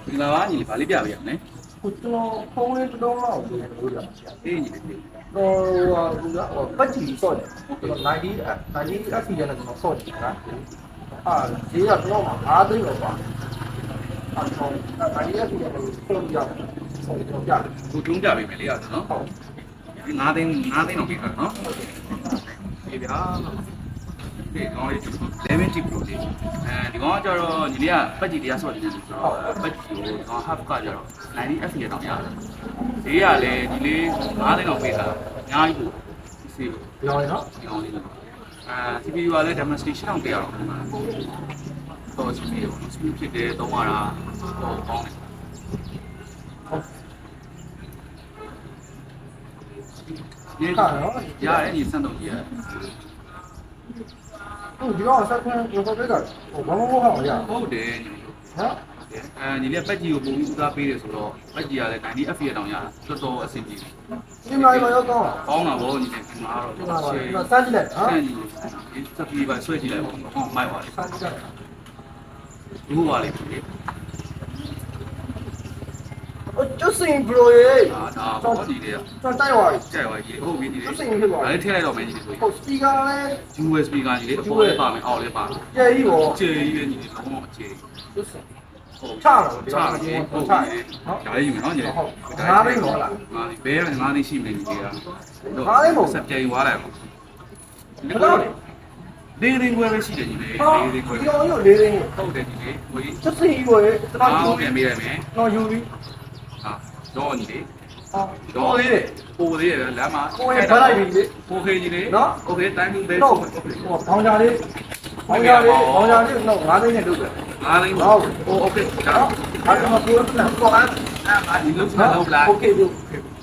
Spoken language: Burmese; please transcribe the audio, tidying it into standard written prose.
ဒီမှာကညီလေးဗာလေးပြပေးရမယ် ကိုကျွန်တော်ဖုန်းလေးတစ်လုံးလောက်ကိုပြောပြပါဆရာ အေးညီလေး တော့ပတ်ကြည့်စော့တယ်ကျွန်တော်90 FP နဲ့ကျွန်တော်စော့တယ်နော်ဈေးကတော့5သိန်းလောက်ပါအဲ့တော့90 FP နဲ့ကျွန်တော်ပြောပြစော့ကျွန်တော်ပြတယ် ကိုတုံးပြပေးမယ်လေအဲ့ဒါနော်ဒီ9သိန်းတော့ပေးတာနော်ဒီဗျာဒီကောင်လေး11 Pro လေးဒီကောင်ကကျတော့ညီလေးကပတ်ကြည့်တရားဆော့တယ်ဆိုတော့ပတ်ကြည့်ကိုဒီကောင် half ကကျတော့90 FPS တောင်ရတယ်ဈေးကလည်းဒီလေး9သိန်းတော့ပေးတာအများကြီးကိုစီးလို့ ပြောရင်နော် ဒီကောင်လေးCPU ကလည်း demonstration အောင်ပေးရအောင်တော့ CPU ကို speed ဖြစ်တယ်သုံးရတာတော့ကောင်းတယ် ခါနော် ရတယ်ညီစံတော့ကြီးရတယ် ဒီတော့ဆက်ခွင့်ရောတော့ပြတာဘာမှမဟုတ်အောင်ရ ဟုတ်တယ်ညီ နော် ညီလေးပတ်ကြီးကိုပုံပြီးဦးစားပေးတယ်ဆိုတော့ပတ်ကြီးကလည်း90 FPS တောင်ရတော်တော်အဆင်ပြေတယ် ဒီမှာရောကောင်း ကောင်းတာဗောညီလေးဒီမှာတော့ ဒီမှာပါဒီမှာစမ်းကြည့်လိုက်နော် ဆန်းကြီးစပီးပါဆွဲကြည့်လိုက်ပေါ့ဟောမိုက်ပါလေ စမ်းကြည့်လိုက် ဒီဟိုပါလေဒီ ကျစင်ဘရိုရေ ဒါဘောဒီလေးက ကျွန်တော်တိုက်သွားပြီ ကြိုက်ပါကြီးဟုတ်ပြီဒီလေး ကျစင်ဖြစ်သွား ဒါ ပြီ လေးထည့်လိုက်တော့မယ်ညီလေးဆို ဟုတ်စပီကာလည်း USB ကညီလေးအပေါ်လေးပါမယ်အောက်လေးပါမယ် ကျဲကြီးပေါ့ ကျေကြီးပဲညီလေးလုံးဝကျေ ကျစင် ဟုတ် ချတော့ဒီ ချ မှာ တယ် ဒီ ဟုတ် မှာ ပြီ ချနော် ဒါလေးယူမယ်နော်ညီလေး ဟုတ်9သိန်းတော့လား ငါးဘဲငါးသိရှိမယ်ညီလေးက 9သိန်းပေါ့ ဆက်ပြေးသွားလိုက်ပါ ဘယ်တော့လဲ လေးလေးခွဲပဲရှိတယ်ညီလေး ဟာ လေးလေးခွဲ ဒီအောင်ရုပ်လေးသိန်း ဟုတ်တယ်ညီလေးကိုကြီး ကျစင်ကြီးပေါ့ရေတ အား ခါ ဟုတ်ပြန်ပေးရမယ် တော့ယူပြီ ဟာတော့ညီလေး ဟာတော့လေးတယ် ပိုသေးတယ်လမ်းမှာ ကိုယ်ရထားလိုက်ပြီလေ ပိုခေညီလေး နော် โอเค thank you တော့ဟိုဘောင်းကြလေးဘောင်းကြလေးတော့9သိန်းနဲ့လုပ်တယ် အားလေး ဟုတ် โอเคဒါ အဲ့ဒါမှကိုယ်ကပြန်တော့အဲ့ ဒီလုံးစမ်းလုပ်လိုက် โอเคပြီ โ